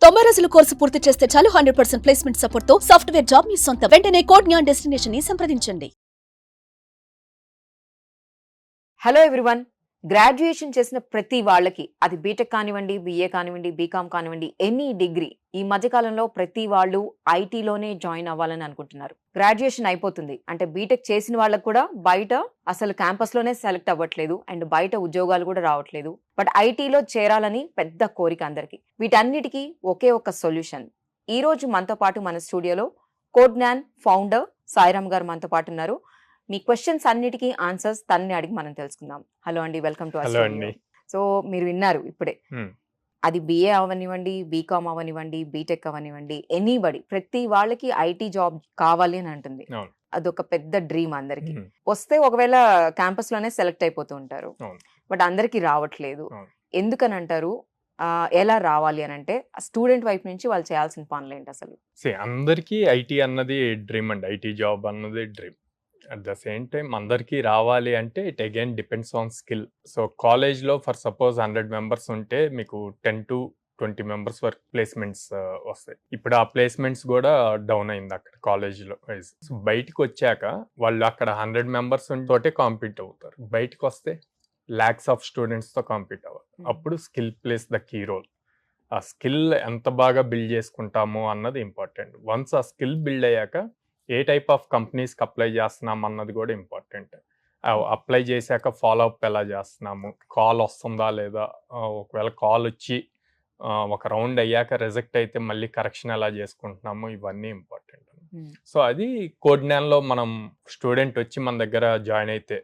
90 రోజుల కోర్సు పూర్తి చేస్తే చాలు 100% ప్లేస్మెంట్ సపోర్ట్ తో సాఫ్ట్వేర్ జాబ్ మీ సొంతం. వెంటనే కోడ్ జ్ఞాన్ డెస్టినేషన్ ని సంప్రదించండి. హలో ఎవ్రీవన్, గ్రాడ్యుయేషన్ చేసిన ప్రతి వాళ్ళకి అది బీటెక్ కానివ్వండి, బీఏ కానివ్వండి, బీకామ్ కానివ్వండి, ఎనీ డిగ్రీ ఈ మధ్యకాలంలో ప్రతి వాళ్ళు ఐటీలోనే జాయిన్ అవ్వాలని అనుకుంటున్నారు. గ్రాడ్యుయేషన్ అయిపోతుంది అంటే బీటెక్ చేసిన వాళ్ళకు కూడా బయట అసలు క్యాంపస్లోనే సెలెక్ట్ అవ్వట్లేదు అండ్ బయట ఉద్యోగాలు కూడా రావట్లేదు. బట్ ఐటీలో చేరాలని పెద్ద కోరిక అందరికి. వీటన్నిటికీ ఒకే ఒక సొల్యూషన్. ఈ రోజు మనతో పాటు మన స్టూడియోలో కోడ్ జ్ఞాన్ ఫౌండర్ సాయిరామ్ గారు మనతో పాటు ఉన్నారు. మీ క్వశ్చన్స్ అన్నిటికీ ఆన్సర్స్ తనని అడిగి మనం తెలుసుకుందాం. హలో అండి, welcome to our studio. So మీరు విన్నారు ఇప్పుడే, అది బిఏ అవనివ్వండి, బీకామ్ అవనివ్వండి, బీటెక్ అవనివ్వండి, ఎనీబడి ప్రతి వాళ్ళకి ఐటీ జాబ్ కావాలి అని అంటుంది. అదొక పెద్ద డ్రీమ్ అందరికి. వస్తే ఒకవేళ క్యాంపస్ లోనే సెలెక్ట్ అయిపోతూ ఉంటారు, బట్ అందరికి రావట్లేదు. ఎందుకని అంటారు? ఎలా రావాలి అని అంటే స్టూడెంట్ వైపు నుంచి వాళ్ళు చేయాల్సిన పనులు ఏంటి అసలు? అందరికీ ఐటీ అన్నది డ్రీమ్ అండి, ఐటీ జాబ్ అన్నది dream. At the same time అందరికీ రావాలి అంటే it again depends on skill. So కాలేజ్లో ఫర్ సపోజ్ 100 మెంబర్స్ ఉంటే మీకు 10 to 20 మెంబర్స్ వరకు ప్లేస్మెంట్స్ వస్తాయి. ఇప్పుడు ఆ ప్లేస్మెంట్స్ కూడా డౌన్ అయింది అక్కడ కాలేజ్లో. సో బయటకు వచ్చాక వాళ్ళు అక్కడ 100 మెంబర్స్ తోటే కాంపీట్ అవుతారు. బయటకు వస్తే ల్యాక్స్ ఆఫ్ స్టూడెంట్స్తో కాంపీట్ అవ్వాలి. అప్పుడు skill plays the key role. ఆ స్కిల్ ఎంత బాగా బిల్డ్ చేసుకుంటామో అన్నది ఇంపార్టెంట్. వన్స్ ఆ స్కిల్ బిల్డ్ అయ్యాక ఏ టైప్ ఆఫ్ కంపెనీస్కి అప్లై చేస్తున్నాం అన్నది కూడా ఇంపార్టెంట్. అప్లై చేశాక ఫాలో అప్ ఎలా చేస్తున్నాము, కాల్ వస్తుందా లేదా, ఒకవేళ కాల్ వచ్చి ఒక రౌండ్ అయ్యాక రిజెక్ట్ అయితే మళ్ళీ కరెక్షన్ ఎలా చేసుకుంటున్నాము, ఇవన్నీ ఇంపార్టెంట్. సో అది కోడ్ జ్ఞాన్లో మనం స్టూడెంట్ వచ్చి మన దగ్గర జాయిన్ అయితే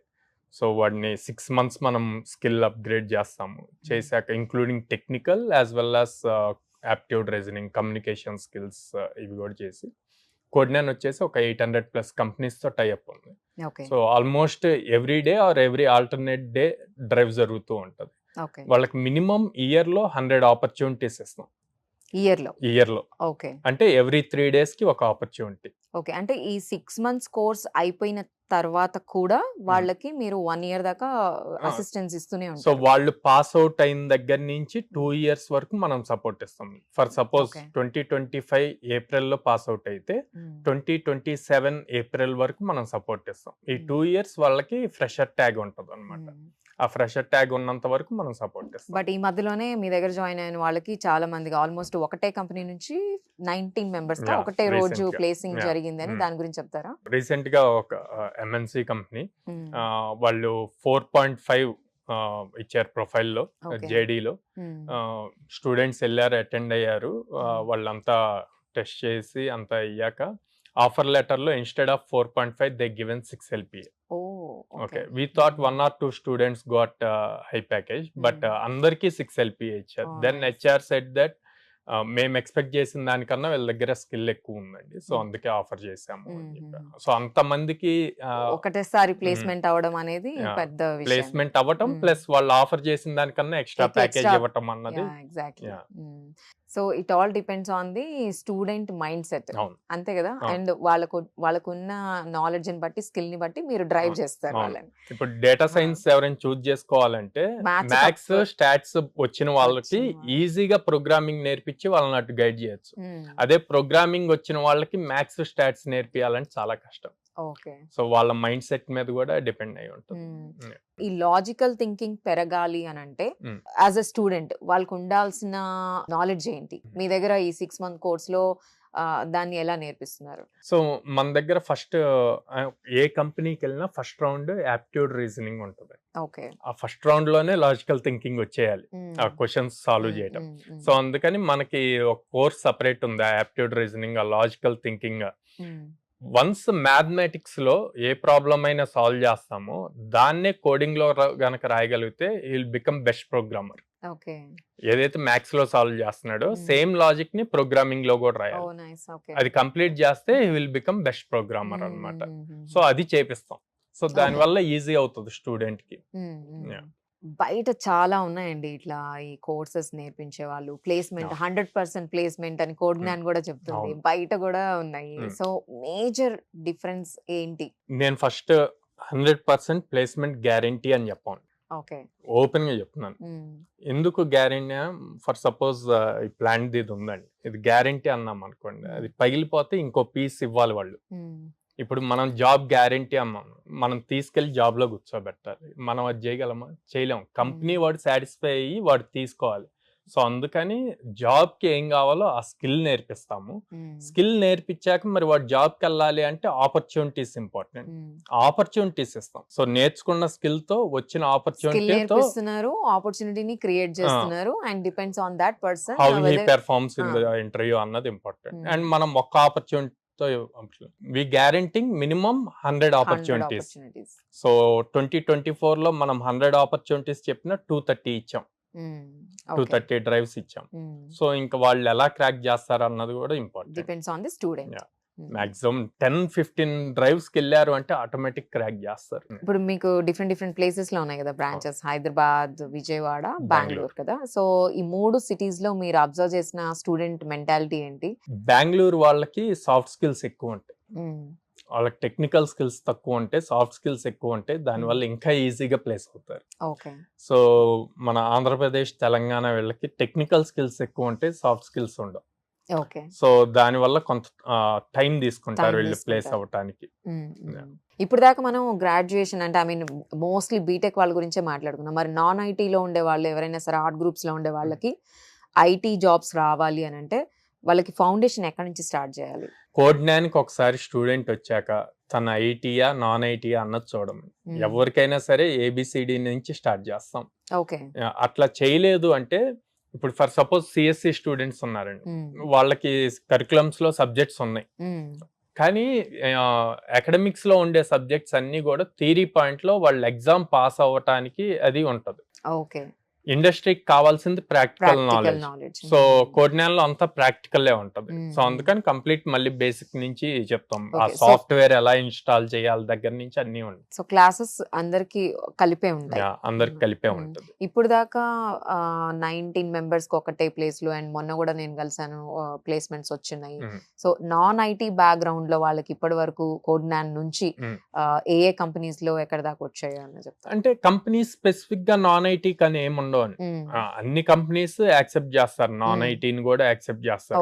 సో వాడిని 6 months మనం స్కిల్ అప్గ్రేడ్ చేస్తాము. చేశాక including technical as well as aptitude, reasoning, communication skills ఇవి కూడా చేసి కోడ్ జ్ఞాన్ వచ్చేసి ఒక 800+ కంపెనీస్తో టైఅప్ ఉంది. So almost every day or every alternate day drive జరుగుతూ ఉంటుంది. వాళ్ళకి మినిమం ఇయర్లో 100 ఆపర్చునిటీస్ ఇస్తాం. ఇయర్లో అంటే ఎవ్రీ 3 daysకి ఒక ఆపర్చునిటీ. ఓకే, అంటే ఈ 6 months కోర్స్ అయిపోయిన తర్వాత కూడా వాళ్ళకి మీరు 1 year దాకా అసిస్టెన్స్ ఇస్తూనే ఉంటారు. సో వాళ్ళు పాస్ అవుట్ అయిన దగ్గర నుంచి 2 years వరకు మనం సపోర్ట్ ఇస్తాం. ఫర్ సపోజ్ 2025 ఏప్రిల్లో పాస్ అవుట్ అయితే 2027 ఏప్రిల్ వరకు మనం సపోర్ట్ ఇస్తాం. ఈ 2 years వాళ్ళకి ఫ్రెషర్ ట్యాగ్ ఉంటుంది అనమాట. ఆ ఫ్రెషర్ ట్యాగ్ ఉన్నంత వరకు మనం సపోర్ట్ చేస్తాం. బట్ ఈ మధ్యలోనే మీ దగ్గర జాయిన్ అయిన వాళ్ళకి చాలా మందికి ఆల్మోస్ట్ ఒకటే కంపెనీ నుంచి 19 members ఒకటే రోజు ప్లేసింగ్ జరిగిందని దాని గురించి చెప్తారా? రీసెంట్ గా ఒక ఎంఎన్సి కంపెనీ వాళ్ళు 4.5 ఇచ్చారు ప్రొఫైల్లో, జేడీలో. స్టూడెంట్స్ వెళ్ళారు, అటెండ్ అయ్యారు. వాళ్ళంతా టెస్ట్ చేసి అంతా అయ్యాక ఆఫర్ లెటర్లో instead of 4.5 they given 6 LPA. Okay, we thought 1 or 2 students got high package, but అందరికి 6 LPA ఇచ్చారు. Then HR said that మేము ఎక్స్పెక్ట్ చేసిన దానికన్నా వీళ్ళ దగ్గర స్కిల్ ఎక్కువ ఉందండి, సో అందుకే ఆఫర్ చేసాము. సో అంతమందికి ఒకటేసారి ప్లేస్మెంట్ అవ్వడం అనేది పెద్ద విషయం. ప్లేస్మెంట్ అవ్వటం ప్లస్ వాళ్ళు ఆఫర్ చేసిన దానికన్నా ఎక్స్ట్రా ప్యాకేజ్ ఇవ్వటం అన్నది. Exactly. So it all depends on the student mind set, అంతే కదా. అండ్ వాళ్ళకున్న నాలెడ్జ్ ని బట్టి, స్కిల్ ని బట్టి మీరు డ్రైవ్ చేస్తారు వాళ్ళని. ఇప్పుడు డేటా సైన్స్ ఎవరైనా చూస్ చేసుకోవాలంటే మ్యాథ్స్, స్టాట్స్ వచ్చిన వాళ్ళకి ఈజీగా ప్రోగ్రామింగ్ నేర్పించి వాళ్ళని అటు గైడ్ చేయొచ్చు. అదే ప్రోగ్రామింగ్ వచ్చిన వాళ్ళకి మ్యాథ్స్, స్టాట్స్ నేర్పియాలంటే చాలా కష్టం. సో వాళ్ళ మైండ్ సెట్ మీద కూడా డిపెండ్ అయి ఉంటుంది. ఈ లాజికల్ థింకింగ్ పెరగాలి అని అంటే యాజ్ అ స్టూడెంట్ వాళ్ళకు ఉండాల్సిన నాలెడ్జ్ ఏంటి? మీ దగ్గర ఈ 6 month కోర్స్ లో దాన్ని ఎలా నేర్పిస్తున్నారు? సో మన దగ్గర ఫస్ట్ ఏ కంపెనీకి వెళ్ళినా ఫస్ట్ రౌండ్ యాప్టిట్యూడ్, రీజనింగ్ ఉంటుంది. ఆ ఫస్ట్ రౌండ్ లోనే లాజికల్ థింకింగ్ వచ్చేయాలి, ఆ క్వశ్చన్స్ సాల్వ్ చేయడం. సో అందుకని మనకి ఒక కోర్స్ సపరేట్ ఉంది, ఆ యాప్టిట్యూడ్, రీజనింగ్, ఆ లాజికల్ థింకింగ్. వన్స్ మ్యాథమెటిక్స్ లో ఏ ప్రాబ్లం అయినా సాల్వ్ చేస్తామో దాన్నే కోడింగ్ లో గనక రాయగలిగితే he will become best programmer. ఏదైతే మ్యాథ్స్ లో సాల్వ్ చేస్తున్నాడో సేమ్ లాజిక్ ని ప్రోగ్రామింగ్ లో కూడా రాయాలి. అది కంప్లీట్ చేస్తే he will become best programmer అన్నమాట. సో అది చేపిస్తాం. సో దానివల్ల ఈజీ అవుతుంది స్టూడెంట్ కి. బయట చాలా ఉన్నాయండి ఇట్లా ఈ కోర్సెస్ నేర్పించే వాళ్ళు. ప్లేస్మెంట్ 100% ప్లేస్మెంట్ అని కోడ్ జ్ఞాన్ కూడా చెప్తుంది, బయట కూడా ఉన్నాయి. సో మేజర్ డిఫరెన్స్ ఏంటి? నేను ఫస్ట్ 100% ప్లేస్మెంట్ గ్యారంటీ అని చెప్పాను. ఓకే. ఓపెన్ గా చెప్తున్నాను. ఎందుకు గ్యారెంటీ? ఫర్ సపోజ్ ఈ ప్లాంట్ ఇది ఉందండి, ఇది గ్యారెంటీ అన్నాం అనుకోండి, అది పగిలిపోతే ఇంకో పీస్ ఇవ్వాలి వాళ్ళు. ఇప్పుడు మనం జాబ్ గ్యారెంటీ అన్నాం, మనం తీసుకెళ్లి జాబ్ లో కూర్చోబెట్టాలి. మనం అది చేయగలమా? చేయలేము. కంపెనీ వాడు సాటిస్ఫై అయ్యి వాడు తీసుకోవాలి. సో అందుకని జాబ్ కి ఏం కావాలో ఆ స్కిల్ నేర్పిస్తాము. స్కిల్ నేర్పించాక మరి వాడు జాబ్ కి వెళ్ళాలి అంటే ఆపర్చునిటీస్ ఇంపార్టెంట్. ఆపర్చునిటీస్ ఇస్తాం. సో నేర్చుకున్న స్కిల్ తో వచ్చిన ఆపర్చునిటీతో ఆపర్చునిటీని క్రియేట్ చేస్తున్నారు and depends on that person how he performs in the interview అన్నది ఇంపార్టెంట్. అండ్ మనం ఒక్క ఆపర్చునిటీ వి గ్యారెంటింగ్ మినిమం 100 ఆపర్చునిటీస్. సో 2024 లో మనం 100 ఆపర్చునిటీస్ చెప్పిన 230 ఇచ్చాం, 230 డ్రైవ్స్ ఇచ్చాం. సో ఇంకా వాళ్ళు ఎలా క్రాక్ చేస్తారు అన్నది కూడా important. Depends on the student. Maximum 10-15 drives కి వెళ్ళారు అంటే ఆటోమేటిక్ క్రాక్ చేస్తారు. ఇప్పుడు మీకు డిఫరెంట్ ప్లేసెస్ లో ఉన్నాయి కదా బ్రాంచెస్, హైదరాబాద్, విజయవాడ, బెంగళూరు కదా. సో ఈ 3 సిటీస్ లో మీరు అబ్జర్వ్ చేసిన స్టూడెంట్ మెంటాలిటీ ఏంటి? బెంగళూరు వాళ్ళకి సాఫ్ట్ స్కిల్స్ ఎక్కువ ఉంటాయి, వాళ్ళకి టెక్నికల్ స్కిల్స్ తక్కువ ఉంటాయి, సాఫ్ట్ స్కిల్స్ ఎక్కువ ఉంటాయి. దానివల్ల ఇంకా ఈజీగా ప్లేస్ అవుతారు. సో మన ఆంధ్రప్రదేశ్, తెలంగాణ వీళ్ళకి టెక్నికల్ స్కిల్స్ ఎక్కువ ఉంటాయి, సాఫ్ట్ స్కిల్స్ ఉండవు. సో దానివల్ల కొంత టైం తీసుకుంటారు వీళ్ళు ప్లేస్ అవ్వటానికి. ఇప్పుడు దాకా మనం గ్రాడ్యుయేషన్ అంటే మోస్ట్లీ బీటెక్ వాళ్ళ గురించే మాట్లాడుకున్నాం. మరి నాన్ ఐటీలో ఉండే వాళ్ళు ఎవరైనా సరే, ఆర్ట్ గ్రూప్స్ లో ఉండే వాళ్ళకి ఐటీ జాబ్స్ రావాలి అని అంటే వాళ్ళకి ఫౌండేషన్ ఎక్కడి నుంచి స్టార్ట్ చేయాలి? కోడ్నానికి ఒకసారి స్టూడెంట్ వచ్చాక తన ఐటీయా నాన్ ఐటీయా అన్నది చూడడం. ఎవరికైనా సరే ఏబిసిడి నుంచి స్టార్ట్ చేస్తాం. అట్లా చేయలేదు అంటే ఇప్పుడు ఫర్ సపోజ్ సిఎస్సి స్టూడెంట్స్ ఉన్నారండి, వాళ్ళకి కరికులమ్స్ లో సబ్జెక్ట్స్ ఉన్నాయి, కానీ అకాడమిక్స్ లో ఉండే సబ్జెక్ట్స్ అన్ని కూడా థియరీ పాయింట్ లో వాళ్ళు ఎగ్జామ్ పాస్ అవ్వటానికి అది ఉంటది. ఇండస్ట్రీకి కావాల్సింది ప్రాక్టికల్ నాలెడ్జ్. సో కోడ్నాన్లో అంతా ప్రాక్టికల్లే ఉంటది. సో అందుకని కంప్లీట్ మళ్ళీ బేసిక్ నుంచి చెప్తాం. ఆ సాఫ్ట్వేర్ ఎలా ఇన్స్టాల్ చేయాలి దగ్గర నుంచి అన్ని ఉంటాయి. సో క్లాసెస్ అందరికి కలిపే ఉంటాయి. అందరికి కలిపే ఉంటుంది. ఇప్పుడు దాకా 19 మెంబర్స్ కి ఒకటే ప్లేస్ లో, అండ్ మొన్న కూడా నేను కలిసాను, ప్లేస్మెంట్స్ వచ్చినాయి. సో నాన్ ఐటీ బ్యాక్గ్రౌండ్ లో వాళ్ళకి ఇప్పటి వరకు కోడ్నాన్ నుంచి ఏ కంపెనీస్ లో ఎక్కడ దాకా వచ్చాయో అని చెప్తాను. అంటే కంపెనీస్ స్పెసిఫిక్ గా నాన్ ఐటీ కానీ ఏముండవు. అన్ని కంపెనీస్ యాక్సెప్ట్ చేస్తారు, నాన్ ఐటీని కూడా యాక్సెప్ట్ చేస్తారు.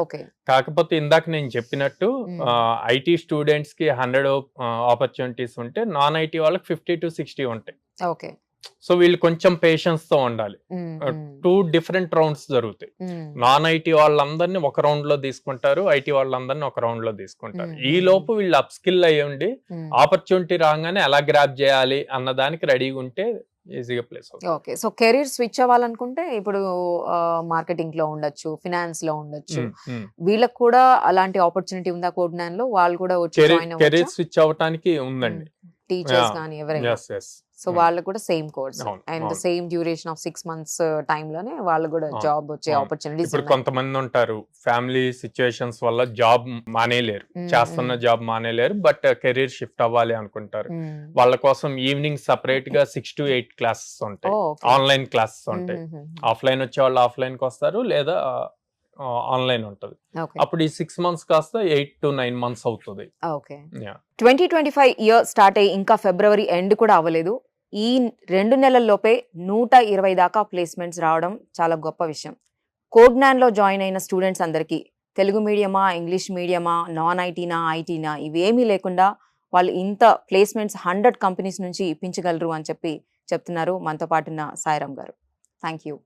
కాకపోతే ఇందాక నేను చెప్పినట్టు ఐటీ స్టూడెంట్స్ కి 100 ఆపర్చునిటీస్ ఉంటే నాన్ ఐటీ వాళ్ళకి 50 to 60 ఉంటాయి. సో వీళ్ళు కొంచెం పేషెన్స్ తో ఉండాలి. 2 డిఫరెంట్ రౌండ్స్ జరుగుతాయి. నాన్ ఐటీ వాళ్ళందరినీ ఒక రౌండ్ లో తీసుకుంటారు, ఐటీ వాళ్ళందరినీ ఒక రౌండ్ లో తీసుకుంటారు. ఈ లోపు వీళ్ళు అప్ స్కిల్ అయ్యి ఉండి ఆపర్చునిటీ రాగానే ఎలా గ్రాబ్ చేయాలి అన్న దానికి రెడీగా ఉంటే ఈజీగా ప్లేస్ అవుతుంది. ఓకే. సో కెరీర్ స్విచ్ అవ్వాలనుకుంటే ఇప్పుడు మార్కెటింగ్ లో ఉండొచ్చు, ఫినాన్స్ లో ఉండొచ్చు, వీళ్ళకి కూడా అలాంటి ఆపర్చునిటీ ఉందా కోడ్నాన్ లో? వాళ్ళు కూడా కెరీర్ స్విచ్ అవ్వడానికి ఉందండి, టీచర్స్ కానీ ఎవరైనా. సో వాళ్ళకి కూడా same course and same duration of 6 months time లోనే వాళ్ళు కూడా జాబ్ వచ్చే ఆపర్చునిటీస్. ఇప్పుడు కొంతమంది ఉంటారు ఫ్యామిలీ సిచ్యువేషన్స్ వల్ల జాబ్ మానేలేరు, చేస్తున్న జాబ్ మానేలేరు, బట్ కెరీర్ షిఫ్ట్ అవ్వాలి అనుకుంటారు. వాళ్ళ కోసం ఈవినింగ్ సపరేట్ గా 6 to 8 క్లాసెస్ ఉంటాయి, ఆన్లైన్ క్లాసెస్ ఉంటాయి. ఆఫ్లైన్ వచ్చే వాళ్ళు ఆఫ్లైన్ కి వస్తారు, లేదా ఆన్లైన్ ఉంటది. అప్పుడు ఈ 6 months కాస్త 8 to 9 months అవుతుంది. 2025 ఇయర్ స్టార్ట్ అయ్యి ఇంకా ఫిబ్రవరి ఎండ్ కూడా అవ్వలేదు. ఈ 2 నెలల్లోపే 120 దాకా ప్లేస్మెంట్స్ రావడం చాలా గొప్ప విషయం. కోడ్నాన్ లో జాయిన్ అయిన స్టూడెంట్స్ అందరికీ తెలుగు మీడియమా, ఇంగ్లీష్ మీడియమా, నాన్ ఐటీనా, ఐటీనా ఇవేమీ లేకుండా వాళ్ళు ఇంత ప్లేస్మెంట్స్ 100 కంపెనీస్ నుంచి ఇప్పించగలరు అని చెప్తున్నారు మనతో పాటున్న సాయిరామ్ గారు. Thank you.